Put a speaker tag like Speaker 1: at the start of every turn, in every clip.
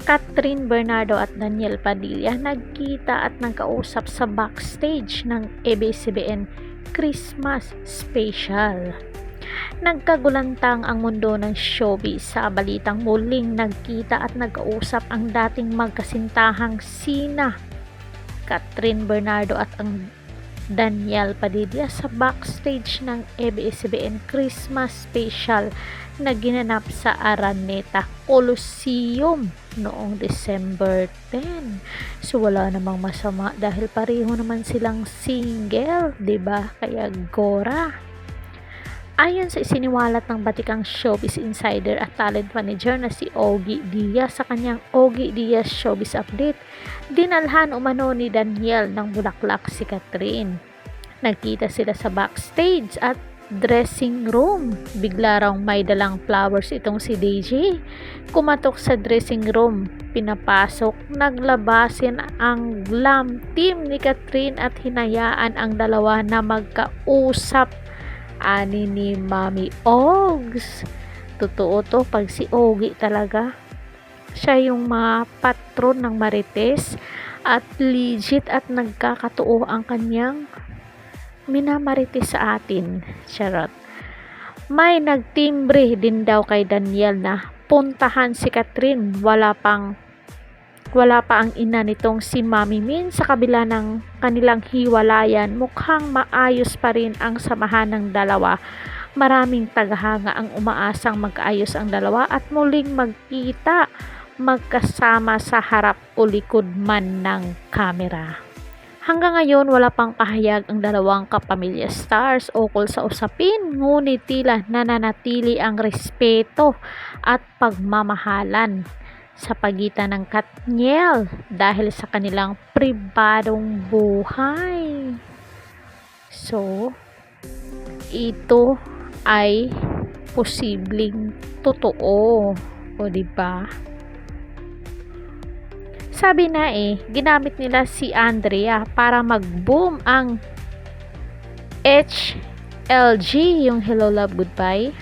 Speaker 1: Catherine Bernardo at Daniel Padilla nagkita at nagkausap sa backstage ng ABS-CBN Christmas Special. Nagkagulantang ang mundo ng showbiz sa balitang muling nagkita at nagkausap ang dating magkasintahang sina Catherine Bernardo at ang Daniel Padilla sa backstage ng ABS-CBN Christmas Special na ginanap sa Araneta Coliseum noong December 10. So wala namang masama dahil pareho naman silang single, 'di ba? Kaya Gora. Ayon sa isiniwalat ng batikang showbiz insider at talent manager na si Ogie Diaz sa kanyang Ogie Diaz Showbiz Update, dinalhan umano ni Daniel ng bulaklak si Catherine. Nagkita sila sa backstage at dressing room. Bigla raw may dalang flowers itong si DJ. Kumatok sa dressing room, pinapasok, naglabasin ang glam team ni Catherine at hinayaan ang dalawa na magkausap. Ani ni Mami Ogs. Totoo to, pag si Ogie talaga, siya yung patron ng Marites at legit at nagkakatotoo ang kanyang minamarites sa atin. Charot. May nagtimbre din daw kay Daniel na puntahan si Catherine. Wala pa ang ina nitong si Mami Min. Sa kabila ng kanilang hiwalayan, mukhang maayos pa rin ang samahan ng dalawa. Maraming tagahanga ang umaasang magkaayos ang dalawa at muling magkita magkasama sa harap o likod man ng kamera. Hanggang ngayon, wala pang pahayag ang dalawang kapamilya stars ukol sa usapin, ngunit tila nananatili ang respeto at pagmamahalan sa pagitan ng Katniel dahil sa kanilang pribadong buhay. So, ito ay posibleng totoo. O diba? Sabi na ginamit nila si Andrea para mag-boom ang HLG, yung Hello Love Goodbye.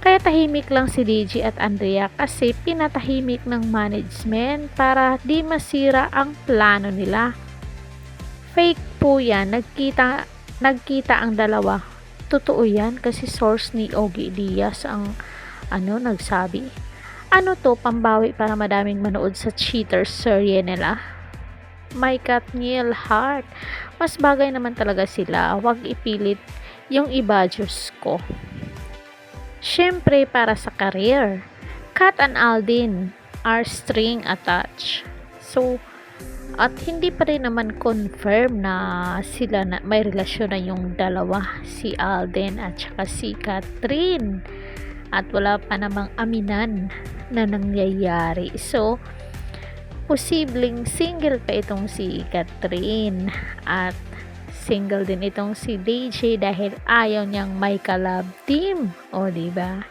Speaker 1: Kaya tahimik lang si DJ at Andrea kasi pinatahimik ng management para di masira ang plano nila. Fake po yan. Nagkita ang dalawa. Totoo yan kasi source ni Ogie Diaz ang nagsabi. Ano to, pambawi para madaming manood sa cheaters serye nila? My Katniel Heart. Mas bagay naman talaga sila. Huwag ipilit yung iba, Diyos ko. Siyempre para sa career, Kat and Alden are string attached. So, at hindi pa rin naman confirm na sila na may relasyon na yung dalawa, si Alden at saka si Catherine. At wala pa namang aminan na nangyayari. So, posibleng single pa itong si Catherine at single din itong si DJ dahil ayaw niyang may kalab team. O, diba?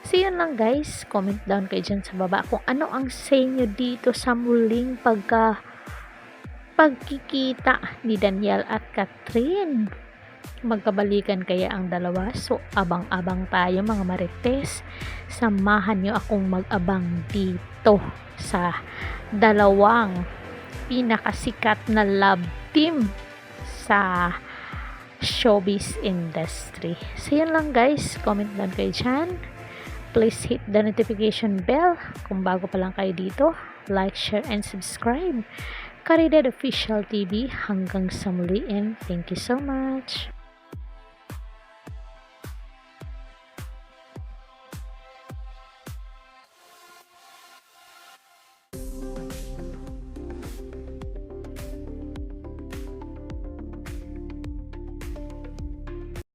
Speaker 1: So, yun lang guys. Comment down kayo dyan sa baba kung ano ang say nyo dito sa muling pagkikita ni Daniel at Catherine. Magkabalikan kaya ang dalawa? So, abang-abang tayo mga marites. Samahan nyo akong mag-abang dito sa dalawang pinakasikat na love team sa showbiz industry. So, yan lang guys. Comment down kayo dyan. Please hit the notification bell kung bago pa lang kayo dito. Like, share, and subscribe. Caridad Official TV. Hanggang sa muli and thank you so much.